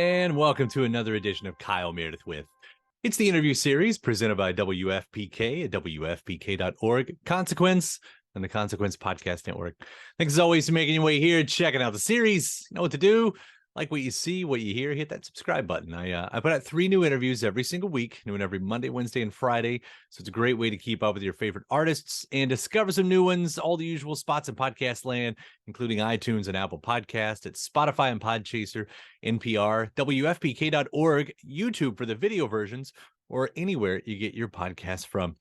And welcome to another edition of Kyle Meredith with. It's the interview series presented by WFPK at WFPK.org, Consequence, and the Consequence Podcast Network. Thanks as always for making your way here, checking out the series. You know what to do. Like what you see, what you hear, hit that subscribe button. I put out 3 new interviews every single week, new one every Monday, Wednesday, and Friday. So it's a great way to keep up with your favorite artists and discover some new ones, all the usual spots in podcast land, including iTunes and Apple Podcasts, at Spotify and Podchaser, NPR, WFPK.org, YouTube for the video versions, or anywhere you get your podcasts from.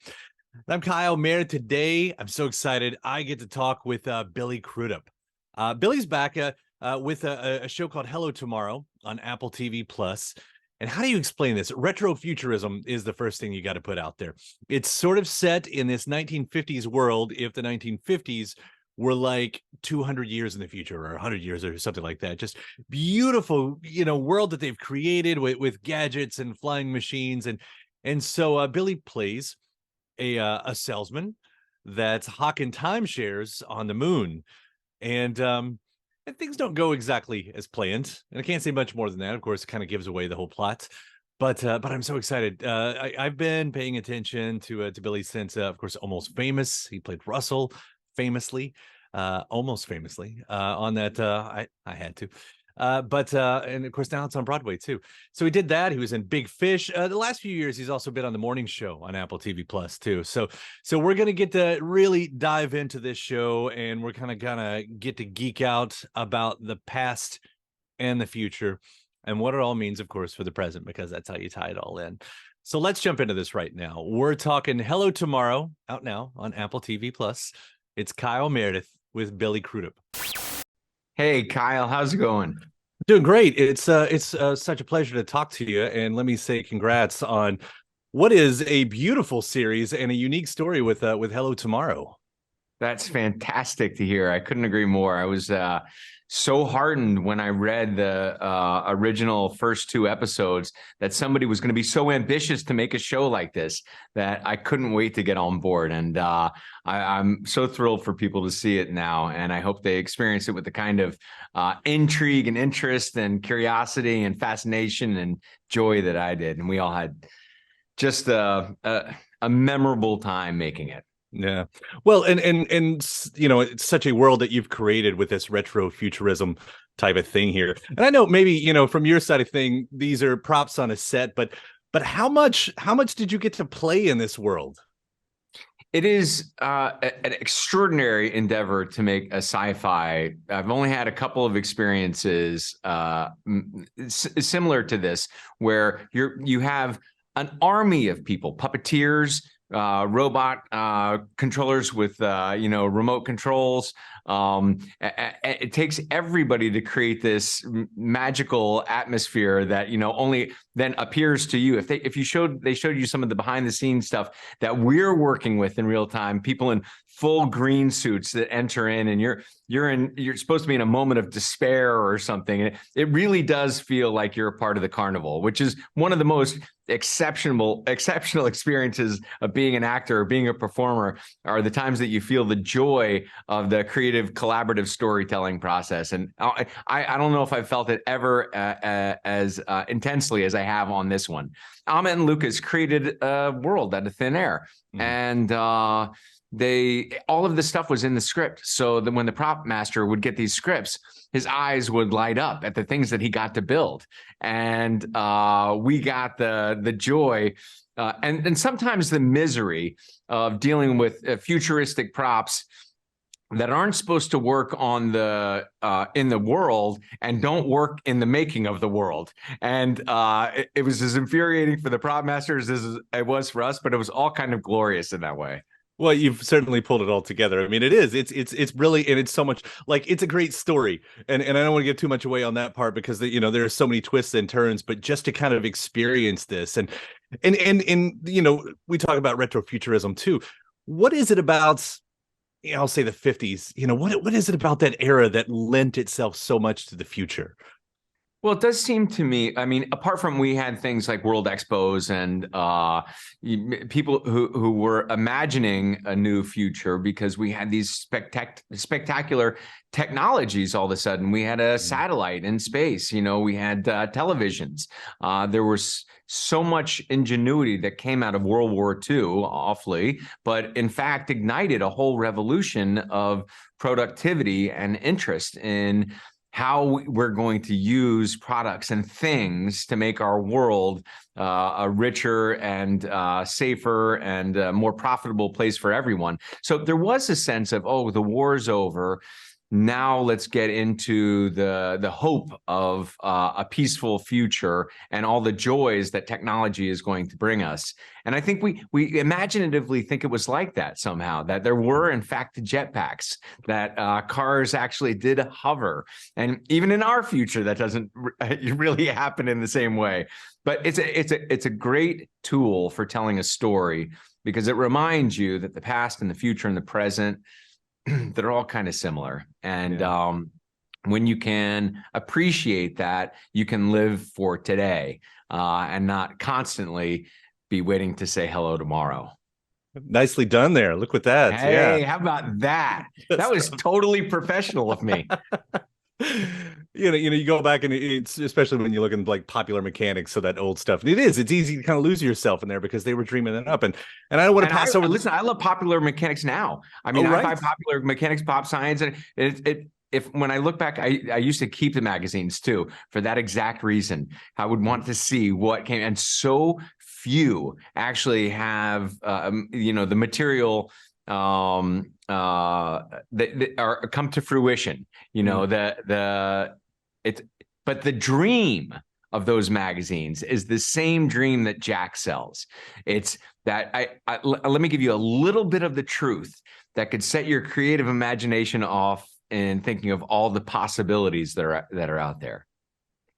I'm Kyle Meredith. Today, I'm so excited. I get to talk with Billy Crudup. Billy's back with a show called Hello Tomorrow on Apple TV Plus. And how do you explain this? Retro-futurism is the first thing you got to put out there. It's sort of set in this 1950s world, if the 1950s were like 200 years in the future or 100 years or something like that. Just beautiful, world that they've created with gadgets and flying machines. And so Billy plays a salesman that's hawking timeshares on the moon. And things don't go exactly as planned. And I can't say much more than that. Of course, it kind of gives away the whole plot. But I'm so excited. I've been paying attention to Billy since, of course, Almost Famous. He played Russell famously, almost famously on that. I had to. And of course, now it's on Broadway, too. So he did that. He was in Big Fish. The last few years, he's also been on The Morning Show on Apple TV Plus, too. So we're going to get to really dive into this show, and we're kind of going to get to geek out about the past and the future and what it all means, of course, for the present, because that's how you tie it all in. So let's jump into this right now. We're talking Hello Tomorrow, out now on Apple TV Plus. It's Kyle Meredith with Billy Crudup. Hey, Kyle, how's it going? Doing great. It's such a pleasure to talk to you. And let me say congrats on what is a beautiful series and a unique story with Hello Tomorrow. That's fantastic to hear. I couldn't agree more. I was so heartened when I read the original first 2 episodes that somebody was going to be so ambitious to make a show like this that I couldn't wait to get on board. And I'm so thrilled for people to see it now. And I hope they experience it with the kind of intrigue and interest and curiosity and fascination and joy that I did. And we all had just a memorable time making it. Yeah. Well, and it's such a world that you've created with this retro-futurism type of thing here. And I know maybe, from your side of thing, these are props on a set, but how much did you get to play in this world? It is an extraordinary endeavor to make a sci-fi. I've only had a couple of experiences similar to this, where you have an army of people, puppeteers, robot controllers with remote controls. It takes everybody to create this magical atmosphere that only then appears to you. If they showed you some of the behind the scenes stuff that we're working with in real time, people in full green suits that enter in, and you're supposed to be in a moment of despair or something. It really does feel like you're a part of the carnival, which is one of the most exceptional experiences of being an actor or being a performer, are the times that you feel the joy of the creative collaborative storytelling process. And I don't know if I've felt it ever as intensely as I have on this one. Amit and Lucas created a world out of thin air. And all of this stuff was in the script. So that when the prop master would get these scripts, his eyes would light up at the things that he got to build. And we got the joy and sometimes the misery of dealing with futuristic props that aren't supposed to work on in the world and don't work in the making of the world. And it was as infuriating for the prop masters as it was for us, but it was all kind of glorious in that way. Well, you've certainly pulled it all together. I mean, it's really, and it's so much, like, it's a great story. And I don't want to give too much away on that part because there are so many twists and turns, but just to kind of experience this and we talk about retrofuturism too. What is it about, I'll say the 50s, what is it about that era that lent itself so much to the future? Well, it does seem to me, I mean, apart from we had things like World Expos and people who were imagining a new future because we had these spectacular technologies all of a sudden. We had a satellite in space, you know, we had televisions. There was so much ingenuity that came out of World War II, awfully, but in fact ignited a whole revolution of productivity and interest in how we're going to use products and things to make our world a richer and safer and more profitable place for everyone. So there was a sense of, oh, the war's over. Now let's get into the hope of a peaceful future and all the joys that technology is going to bring us. And I think we imaginatively think it was like that somehow, that there were in fact jetpacks, that cars actually did hover. And even in our future, that doesn't really happen in the same way. But it's a great tool for telling a story because it reminds you that the past and the future and the present, they're all kind of similar. And when you can appreciate that, you can live for today and not constantly be waiting to say hello tomorrow. Nicely done there. Look what that. Hey, how about that? That was totally professional of me. You go back and it's especially when you look in like Popular Mechanics, so that old stuff. It's easy to kind of lose yourself in there because they were dreaming it up. And I don't want to pass over. Listen, I love Popular Mechanics now. I mean, I buy Popular Mechanics, Pop Science, and if when I look back, I used to keep the magazines too for that exact reason. I would want to see what came, and so few actually have the material that are come to fruition. But the dream of those magazines is the same dream that Jack sells. It's that let me give you a little bit of the truth that could set your creative imagination off in thinking of all the possibilities that are out there.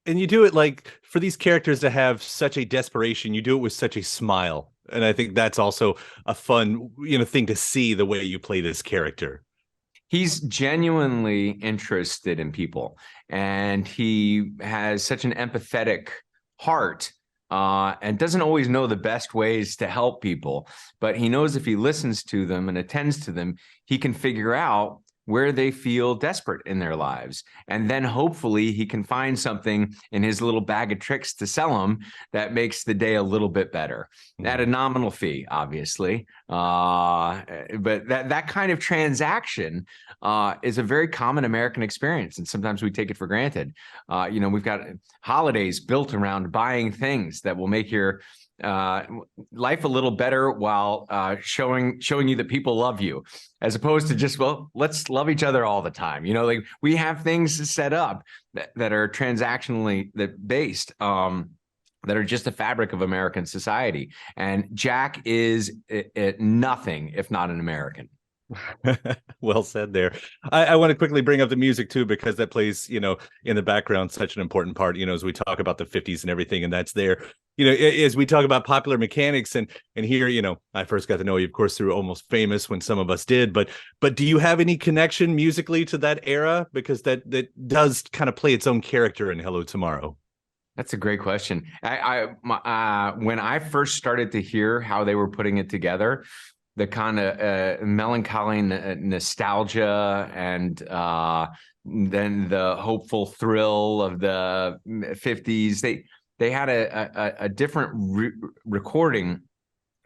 And you do it like for these characters to have such a desperation, you do it with such a smile. And I think that's also a fun, thing to see the way you play this character. He's genuinely interested in people, and he has such an empathetic heart and doesn't always know the best ways to help people. But he knows if he listens to them and attends to them, he can figure out where they feel desperate in their lives. And then hopefully he can find something in his little bag of tricks to sell them that makes the day a little bit better at a nominal fee, obviously. But that kind of transaction is a very common American experience. And sometimes we take it for granted. We've got holidays built around buying things that will make your life a little better while showing you that people love you, as opposed to just, well, let's love each other all the time. Like we have things set up that are transactionally based, that are just the fabric of American society. And Jack is nothing if not an American. Well said there. I want to quickly bring up the music too, because that plays, in the background, such an important part, as we talk about the 50s and everything, and that's there. As we talk about Popular Mechanics and here, I first got to know you, of course, through Almost Famous when some of us did, but do you have any connection musically to that era? Because that does kind of play its own character in Hello Tomorrow. That's a great question. When I first started to hear how they were putting it together, the kind of melancholy nostalgia and then the hopeful thrill of the 50s. They had a different recording.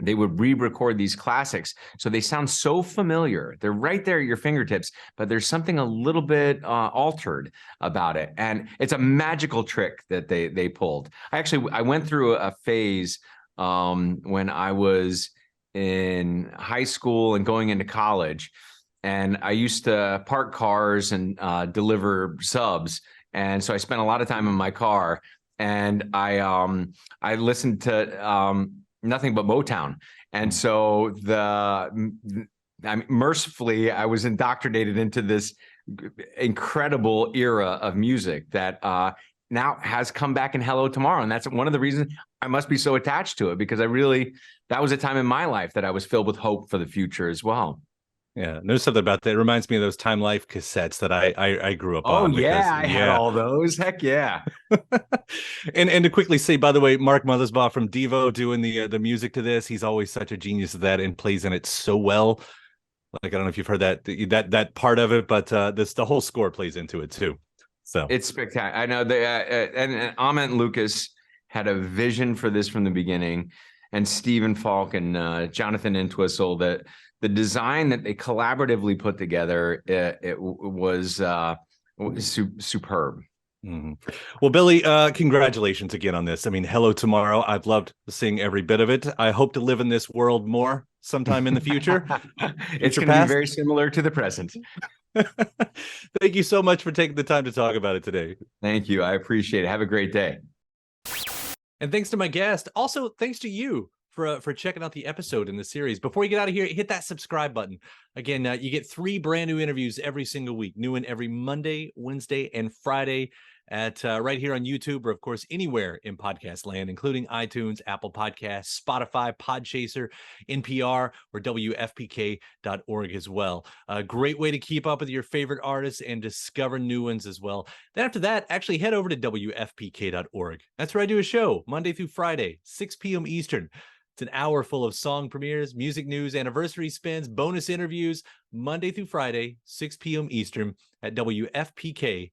They would re-record these classics, so they sound so familiar. They're right there at your fingertips, but there's something a little bit altered about it, and it's a magical trick that they pulled. I went through a phase when I was in high school and going into college, and I used to park cars and deliver subs, and so I spent a lot of time in my car, and I listened to nothing but Motown, and so mercifully I was indoctrinated into this incredible era of music that now has come back in Hello Tomorrow, and that's one of the reasons I must be so attached to it, because that was a time in my life that I was filled with hope for the future as well. Yeah, there's something about that. It reminds me of those Time Life cassettes that I grew up Oh on. yeah, I had all those. Heck yeah. And to quickly say, by the way, Mark Mothersbaugh from Devo doing the music to this. He's always such a genius at that and plays in it so well. Like, I don't know if you've heard that part of it, but the whole score plays into it too. So it's spectacular. I know they and Ahmet Lucas had a vision for this from the beginning, and Stephen Falk and Jonathan Entwistle. That the design that they collaboratively put together, it was superb. Mm-hmm. Well, Billy, congratulations again on this. I mean, Hello Tomorrow. I've loved seeing every bit of it. I hope to live in this world more sometime in the future. It's going to be very similar to the present. Thank you so much for taking the time to talk about it today. Thank you. I appreciate it. Have a great day. And thanks to my guest. Also, thanks to you for checking out the episode in the series. Before you get out of here, hit that subscribe button. Again, you get 3 brand new interviews every single week. New one every Monday, Wednesday, and Friday at right here on YouTube, or of course anywhere in podcast land, including iTunes, Apple Podcasts, Spotify, Podchaser, NPR, or WFPK.org as well. A great way to keep up with your favorite artists and discover new ones as well. Then after that, actually head over to WFPK.org. That's where I do a show Monday through Friday, 6 p.m. Eastern. It's an hour full of song premieres, music news, anniversary spins, bonus interviews, Monday through Friday, 6 p.m. Eastern at WFPK.org.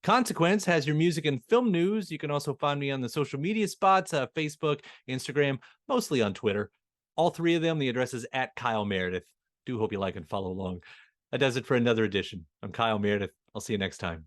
Consequence has your music and film news. You can also find me on the social media spots, Facebook, Instagram, mostly on Twitter. All 3 of them, the address is at Kyle Meredith. Do hope you like and follow along. That does it for another edition. I'm Kyle Meredith. I'll see you next time.